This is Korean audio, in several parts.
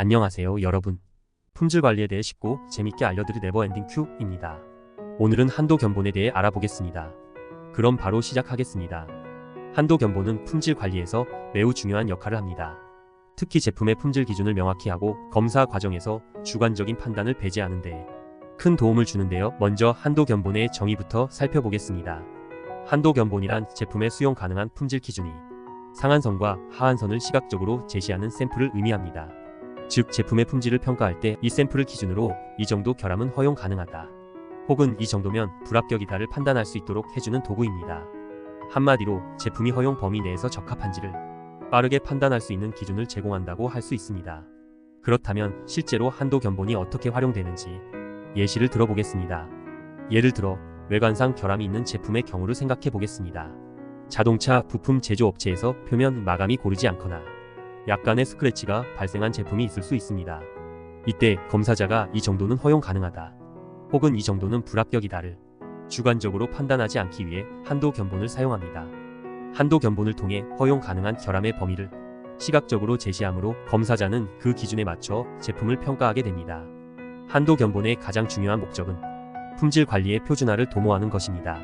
안녕하세요 여러분. 품질 관리에 대해 쉽고 재밌게 알려드릴 네버엔딩 큐입니다. 오늘은 한도 견본에 대해 알아보겠습니다. 그럼 바로 시작하겠습니다. 한도 견본은 품질 관리에서 매우 중요한 역할을 합니다. 특히 제품의 품질 기준을 명확히 하고 검사 과정에서 주관적인 판단을 배제하는 데 큰 도움을 주는데요. 먼저 한도 견본의 정의부터 살펴보겠습니다. 한도 견본이란 제품의 수용 가능한 품질 기준이 상한선과 하한선을 시각적으로 제시하는 샘플을 의미합니다. 즉 제품의 품질을 평가할 때 이 샘플을 기준으로 이 정도 결함은 허용 가능하다, 혹은 이 정도면 불합격이다를 판단할 수 있도록 해주는 도구입니다. 한마디로 제품이 허용 범위 내에서 적합한지를 빠르게 판단할 수 있는 기준을 제공한다고 할 수 있습니다. 그렇다면 실제로 한도 견본이 어떻게 활용되는지 예시를 들어보겠습니다. 예를 들어 외관상 결함이 있는 제품의 경우를 생각해 보겠습니다. 자동차 부품 제조업체에서 표면 마감이 고르지 않거나 약간의 스크래치가 발생한 제품이 있을 수 있습니다. 이때 검사자가 이 정도는 허용 가능하다, 혹은 이 정도는 불합격이다를 주관적으로 판단하지 않기 위해 한도 견본을 사용합니다. 한도 견본을 통해 허용 가능한 결함의 범위를 시각적으로 제시하므로 검사자는 그 기준에 맞춰 제품을 평가하게 됩니다. 한도 견본의 가장 중요한 목적은 품질 관리의 표준화를 도모하는 것입니다.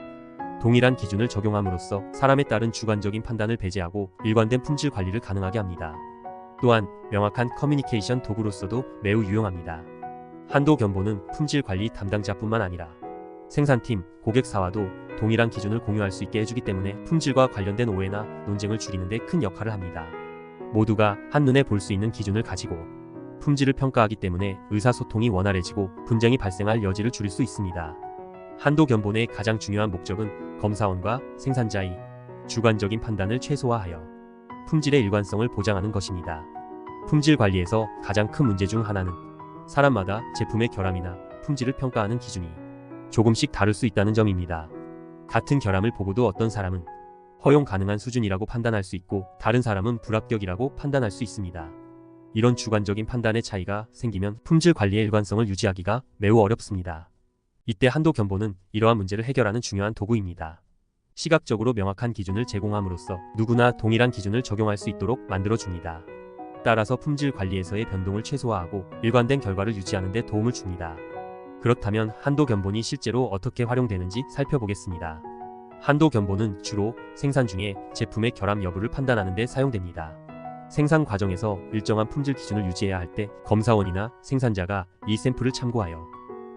동일한 기준을 적용함으로써 사람에 따른 주관적인 판단을 배제하고 일관된 품질 관리를 가능하게 합니다. 또한 명확한 커뮤니케이션 도구로서도 매우 유용합니다. 한도 견본은 품질 관리 담당자뿐만 아니라 생산팀, 고객사와도 동일한 기준을 공유할 수 있게 해주기 때문에 품질과 관련된 오해나 논쟁을 줄이는 데 큰 역할을 합니다. 모두가 한눈에 볼 수 있는 기준을 가지고 품질을 평가하기 때문에 의사소통이 원활해지고 분쟁이 발생할 여지를 줄일 수 있습니다. 한도 견본의 가장 중요한 목적은 검사원과 생산자의 주관적인 판단을 최소화하여 품질의 일관성을 보장하는 것입니다. 품질 관리에서 가장 큰 문제 중 하나는 사람마다 제품의 결함이나 품질을 평가하는 기준이 조금씩 다를 수 있다는 점입니다. 같은 결함을 보고도 어떤 사람은 허용 가능한 수준이라고 판단할 수 있고 다른 사람은 불합격이라고 판단할 수 있습니다. 이런 주관적인 판단의 차이가 생기면 품질 관리의 일관성을 유지하기가 매우 어렵습니다. 이때 한도 견본은 이러한 문제를 해결하는 중요한 도구입니다. 시각적으로 명확한 기준을 제공함으로써 누구나 동일한 기준을 적용할 수 있도록 만들어줍니다. 따라서 품질 관리에서의 변동을 최소화하고 일관된 결과를 유지하는 데 도움을 줍니다. 그렇다면 한도 견본이 실제로 어떻게 활용되는지 살펴보겠습니다. 한도 견본은 주로 생산 중에 제품의 결함 여부를 판단하는 데 사용됩니다. 생산 과정에서 일정한 품질 기준을 유지해야 할 때 검사원이나 생산자가 이 샘플을 참고하여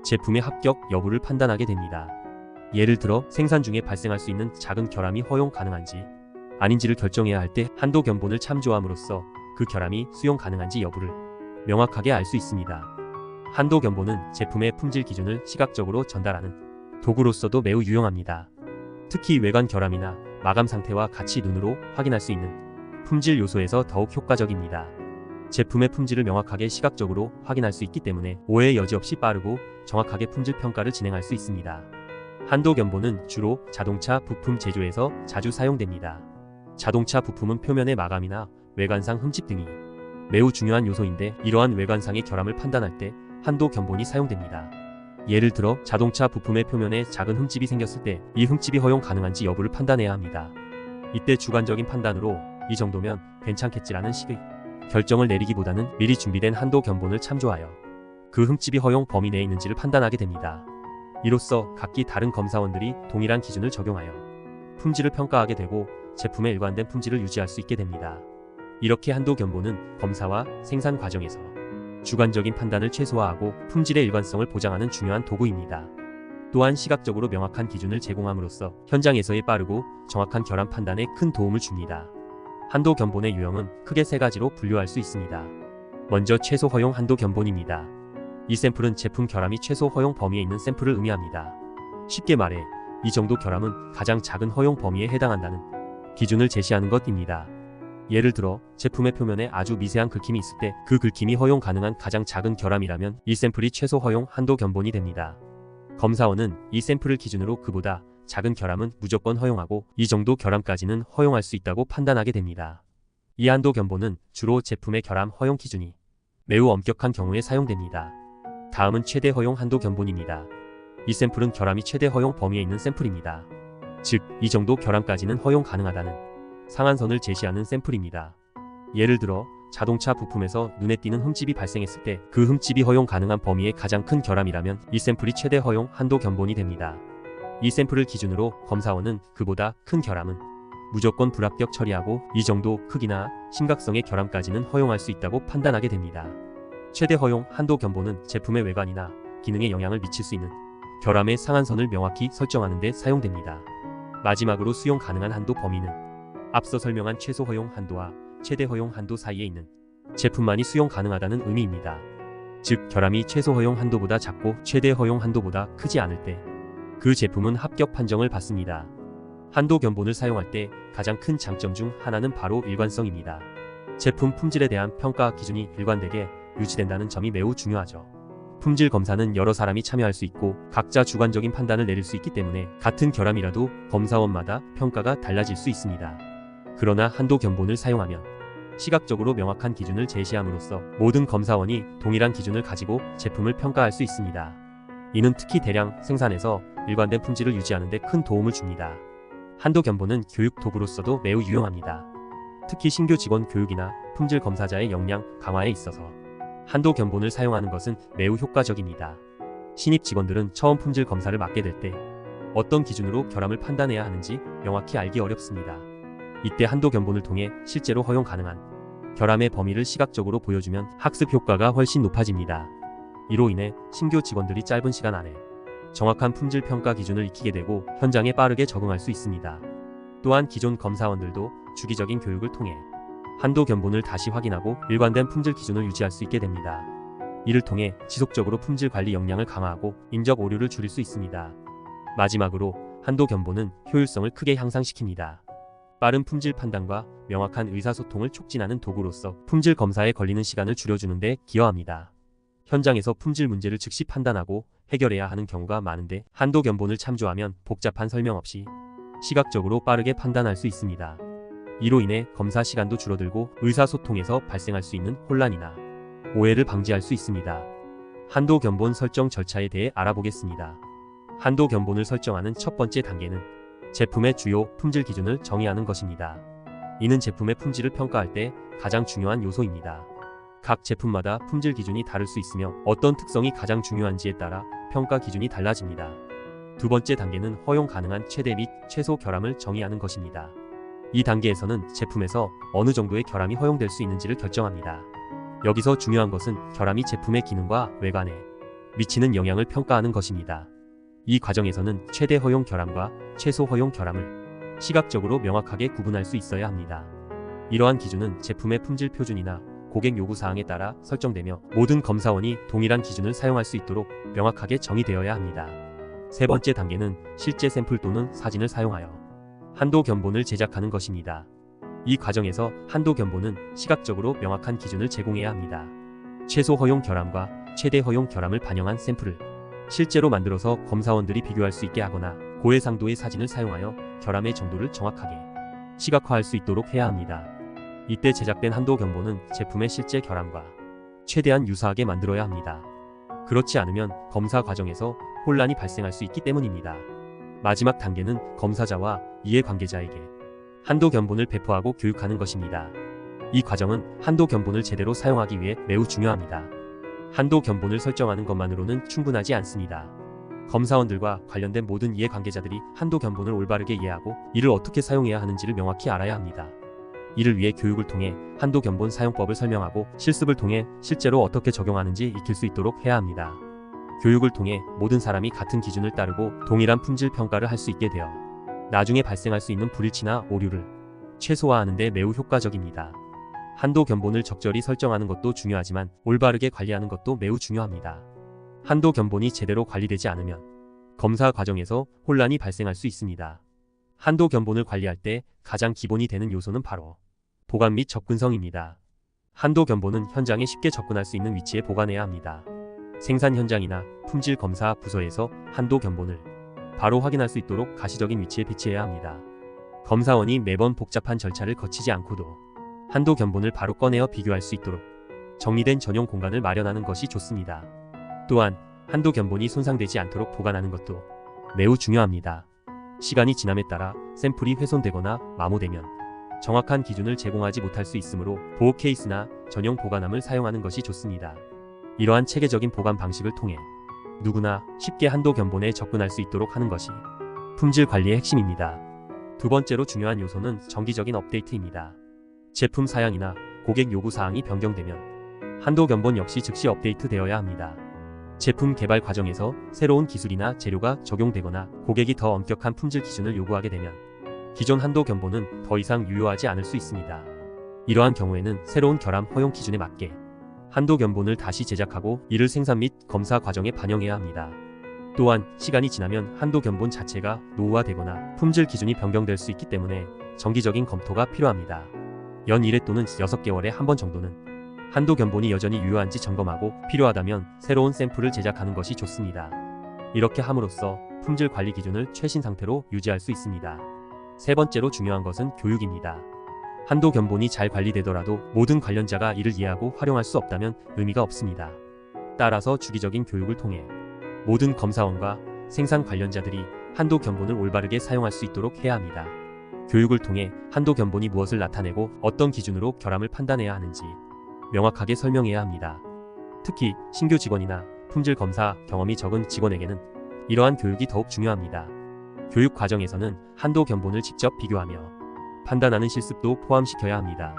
제품의 합격 여부를 판단하게 됩니다. 예를 들어 생산 중에 발생할 수 있는 작은 결함이 허용 가능한지 아닌지를 결정해야 할 때 한도 견본을 참조함으로써 그 결함이 수용 가능한지 여부를 명확하게 알 수 있습니다. 한도 견본은 제품의 품질 기준을 시각적으로 전달하는 도구로서도 매우 유용합니다. 특히 외관 결함이나 마감 상태와 같이 눈으로 확인할 수 있는 품질 요소에서 더욱 효과적입니다. 제품의 품질을 명확하게 시각적으로 확인할 수 있기 때문에 오해의 여지 없이 빠르고 정확하게 품질 평가를 진행할 수 있습니다. 한도 견본은 주로 자동차 부품 제조에서 자주 사용됩니다. 자동차 부품은 표면의 마감이나 외관상 흠집 등이 매우 중요한 요소인데 이러한 외관상의 결함을 판단할 때 한도 견본이 사용됩니다. 예를 들어 자동차 부품의 표면에 작은 흠집이 생겼을 때 이 흠집이 허용 가능한지 여부를 판단해야 합니다. 이때 주관적인 판단으로 이 정도면 괜찮겠지라는 식의 결정을 내리기보다는 미리 준비된 한도 견본을 참조하여 그 흠집이 허용 범위 내에 있는지를 판단하게 됩니다. 이로써 각기 다른 검사원들이 동일한 기준을 적용하여 품질을 평가하게 되고 제품의 일관된 품질을 유지할 수 있게 됩니다. 이렇게 한도 견본은 검사와 생산 과정에서 주관적인 판단을 최소화하고 품질의 일관성을 보장하는 중요한 도구입니다. 또한 시각적으로 명확한 기준을 제공함으로써 현장에서의 빠르고 정확한 결함 판단에 큰 도움을 줍니다. 한도 견본의 유형은 크게 세 가지로 분류할 수 있습니다. 먼저 최소 허용 한도 견본입니다. 이 샘플은 제품 결함이 최소 허용 범위에 있는 샘플을 의미합니다. 쉽게 말해 이 정도 결함은 가장 작은 허용 범위에 해당한다는 기준을 제시하는 것입니다. 예를 들어 제품의 표면에 아주 미세한 긁힘이 있을 때 그 긁힘이 허용 가능한 가장 작은 결함이라면 이 샘플이 최소 허용 한도 견본이 됩니다. 검사원은 이 샘플을 기준으로 그보다 작은 결함은 무조건 허용하고 이 정도 결함까지는 허용할 수 있다고 판단하게 됩니다. 이 한도 견본은 주로 제품의 결함 허용 기준이 매우 엄격한 경우에 사용됩니다. 다음은 최대 허용 한도 견본입니다. 이 샘플은 결함이 최대 허용 범위에 있는 샘플입니다. 즉, 이 정도 결함까지는 허용 가능하다는 상한선을 제시하는 샘플입니다. 예를 들어 자동차 부품에서 눈에 띄는 흠집이 발생했을 때 그 흠집이 허용 가능한 범위의 가장 큰 결함이라면 이 샘플이 최대 허용 한도 견본이 됩니다. 이 샘플을 기준으로 검사원은 그보다 큰 결함은 무조건 불합격 처리하고 이 정도 크기나 심각성의 결함까지는 허용할 수 있다고 판단하게 됩니다. 최대 허용 한도 견본은 제품의 외관이나 기능에 영향을 미칠 수 있는 결함의 상한선을 명확히 설정하는 데 사용됩니다. 마지막으로 수용 가능한 한도 범위는 앞서 설명한 최소 허용 한도와 최대 허용 한도 사이에 있는 제품만이 수용 가능하다는 의미입니다. 즉, 결함이 최소 허용 한도보다 작고 최대 허용 한도보다 크지 않을 때 그 제품은 합격 판정을 받습니다. 한도 견본을 사용할 때 가장 큰 장점 중 하나는 바로 일관성입니다. 제품 품질에 대한 평가 기준이 일관되게 유지된다는 점이 매우 중요하죠. 품질 검사는 여러 사람이 참여할 수 있고 각자 주관적인 판단을 내릴 수 있기 때문에 같은 결함이라도 검사원마다 평가가 달라질 수 있습니다. 그러나 한도 견본을 사용하면 시각적으로 명확한 기준을 제시함으로써 모든 검사원이 동일한 기준을 가지고 제품을 평가할 수 있습니다. 이는 특히 대량 생산에서 일관된 품질을 유지하는 데 큰 도움을 줍니다. 한도 견본은 교육 도구로서도 매우 유용합니다. 특히 신규 직원 교육이나 품질 검사자의 역량 강화에 있어서 한도 견본을 사용하는 것은 매우 효과적입니다. 신입 직원들은 처음 품질 검사를 맡게 될 때 어떤 기준으로 결함을 판단해야 하는지 명확히 알기 어렵습니다. 이때 한도 견본을 통해 실제로 허용 가능한 결함의 범위를 시각적으로 보여주면 학습 효과가 훨씬 높아집니다. 이로 인해 신규 직원들이 짧은 시간 안에 정확한 품질 평가 기준을 익히게 되고 현장에 빠르게 적응할 수 있습니다. 또한 기존 검사원들도 주기적인 교육을 통해 한도 견본을 다시 확인하고 일관된 품질 기준을 유지할 수 있게 됩니다. 이를 통해 지속적으로 품질 관리 역량을 강화하고 인적 오류를 줄일 수 있습니다. 마지막으로 한도 견본은 효율성을 크게 향상시킵니다. 빠른 품질 판단과 명확한 의사소통을 촉진하는 도구로서 품질 검사에 걸리는 시간을 줄여주는 데 기여합니다. 현장에서 품질 문제를 즉시 판단하고 해결해야 하는 경우가 많은데 한도 견본을 참조하면 복잡한 설명 없이 시각적으로 빠르게 판단할 수 있습니다. 이로 인해 검사 시간도 줄어들고 의사소통에서 발생할 수 있는 혼란이나 오해를 방지할 수 있습니다. 한도 견본 설정 절차에 대해 알아보겠습니다. 한도 견본을 설정하는 첫 번째 단계는 제품의 주요 품질 기준을 정의하는 것입니다. 이는 제품의 품질을 평가할 때 가장 중요한 요소입니다. 각 제품마다 품질 기준이 다를 수 있으며 어떤 특성이 가장 중요한지에 따라 평가 기준이 달라집니다. 두 번째 단계는 허용 가능한 최대 및 최소 결함을 정의하는 것입니다. 이 단계에서는 제품에서 어느 정도의 결함이 허용될 수 있는지를 결정합니다. 여기서 중요한 것은 결함이 제품의 기능과 외관에 미치는 영향을 평가하는 것입니다. 이 과정에서는 최대 허용 결함과 최소 허용 결함을 시각적으로 명확하게 구분할 수 있어야 합니다. 이러한 기준은 제품의 품질 표준이나 고객 요구사항에 따라 설정되며 모든 검사원이 동일한 기준을 사용할 수 있도록 명확하게 정의되어야 합니다. 세 번째 단계는 실제 샘플 또는 사진을 사용하여 한도 견본을 제작하는 것입니다. 이 과정에서 한도 견본은 시각적으로 명확한 기준을 제공해야 합니다. 최소 허용 결함과 최대 허용 결함을 반영한 샘플을 실제로 만들어서 검사원들이 비교할 수 있게 하거나 고해상도의 사진을 사용하여 결함의 정도를 정확하게 시각화할 수 있도록 해야 합니다. 이때 제작된 한도 견본은 제품의 실제 결함과 최대한 유사하게 만들어야 합니다. 그렇지 않으면 검사 과정에서 혼란이 발생할 수 있기 때문입니다. 마지막 단계는 검사자와 이해관계자에게 한도 견본을 배포하고 교육하는 것입니다. 이 과정은 한도 견본을 제대로 사용하기 위해 매우 중요합니다. 한도 견본을 설정하는 것만으로는 충분하지 않습니다. 검사원들과 관련된 모든 이해관계자들이 한도 견본을 올바르게 이해하고 이를 어떻게 사용해야 하는지를 명확히 알아야 합니다. 이를 위해 교육을 통해 한도 견본 사용법을 설명하고 실습을 통해 실제로 어떻게 적용하는지 익힐 수 있도록 해야 합니다. 교육을 통해 모든 사람이 같은 기준을 따르고 동일한 품질 평가를 할 수 있게 되어 나중에 발생할 수 있는 불일치나 오류를 최소화하는 데 매우 효과적입니다. 한도 견본을 적절히 설정하는 것도 중요하지만 올바르게 관리하는 것도 매우 중요합니다. 한도 견본이 제대로 관리되지 않으면 검사 과정에서 혼란이 발생할 수 있습니다. 한도 견본을 관리할 때 가장 기본이 되는 요소는 바로 보관 및 접근성입니다. 한도 견본은 현장에 쉽게 접근할 수 있는 위치에 보관해야 합니다. 생산 현장이나 품질 검사 부서에서 한도 견본을 바로 확인할 수 있도록 가시적인 위치에 배치해야 합니다. 검사원이 매번 복잡한 절차를 거치지 않고도 한도 견본을 바로 꺼내어 비교할 수 있도록 정리된 전용 공간을 마련하는 것이 좋습니다. 또한 한도 견본이 손상되지 않도록 보관하는 것도 매우 중요합니다. 시간이 지남에 따라 샘플이 훼손되거나 마모되면 정확한 기준을 제공하지 못할 수 있으므로 보호 케이스나 전용 보관함을 사용하는 것이 좋습니다. 이러한 체계적인 보관 방식을 통해 누구나 쉽게 한도 견본에 접근할 수 있도록 하는 것이 품질 관리의 핵심입니다. 두 번째로 중요한 요소는 정기적인 업데이트입니다. 제품 사양이나 고객 요구 사항이 변경되면 한도 견본 역시 즉시 업데이트되어야 합니다. 제품 개발 과정에서 새로운 기술이나 재료가 적용되거나 고객이 더 엄격한 품질 기준을 요구하게 되면 기존 한도 견본은 더 이상 유효하지 않을 수 있습니다. 이러한 경우에는 새로운 결함 허용 기준에 맞게 한도 견본을 다시 제작하고 이를 생산 및 검사 과정에 반영해야 합니다. 또한 시간이 지나면 한도 견본 자체가 노후화되거나 품질 기준이 변경될 수 있기 때문에 정기적인 검토가 필요합니다. 연 1회 또는 6개월에 한 번 정도는 한도 견본이 여전히 유효한지 점검하고 필요하다면 새로운 샘플을 제작하는 것이 좋습니다. 이렇게 함으로써 품질 관리 기준을 최신 상태로 유지할 수 있습니다. 세 번째로 중요한 것은 교육입니다. 한도 견본이 잘 관리되더라도 모든 관련자가 이를 이해하고 활용할 수 없다면 의미가 없습니다. 따라서 주기적인 교육을 통해 모든 검사원과 생산 관련자들이 한도 견본을 올바르게 사용할 수 있도록 해야 합니다. 교육을 통해 한도 견본이 무엇을 나타내고 어떤 기준으로 결함을 판단해야 하는지 명확하게 설명해야 합니다. 특히 신규 직원이나 품질 검사 경험이 적은 직원에게는 이러한 교육이 더욱 중요합니다. 교육 과정에서는 한도 견본을 직접 비교하며 판단하는 실습도 포함시켜야 합니다.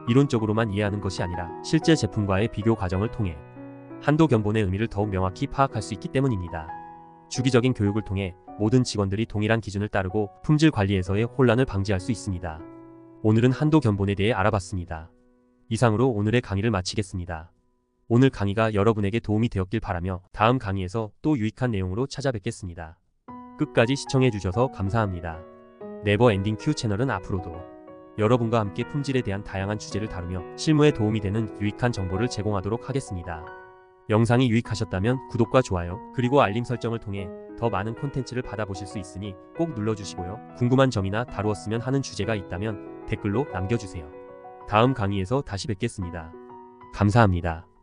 이론적으로만 이해하는 것이 아니라 실제 제품과의 비교 과정을 통해 한도 견본의 의미를 더욱 명확히 파악할 수 있기 때문입니다. 주기적인 교육을 통해 모든 직원들이 동일한 기준을 따르고 품질 관리에서의 혼란을 방지할 수 있습니다. 오늘은 한도 견본에 대해 알아봤습니다. 이상으로 오늘의 강의를 마치겠습니다. 오늘 강의가 여러분에게 도움이 되었길 바라며 다음 강의에서 또 유익한 내용으로 찾아뵙겠습니다. 끝까지 시청해주셔서 감사합니다. 네버엔딩 큐 채널은 앞으로도 여러분과 함께 품질에 대한 다양한 주제를 다루며 실무에 도움이 되는 유익한 정보를 제공하도록 하겠습니다. 영상이 유익하셨다면 구독과 좋아요 그리고 알림 설정을 통해 더 많은 콘텐츠를 받아보실 수 있으니 꼭 눌러주시고요. 궁금한 점이나 다루었으면 하는 주제가 있다면 댓글로 남겨주세요. 다음 강의에서 다시 뵙겠습니다. 감사합니다.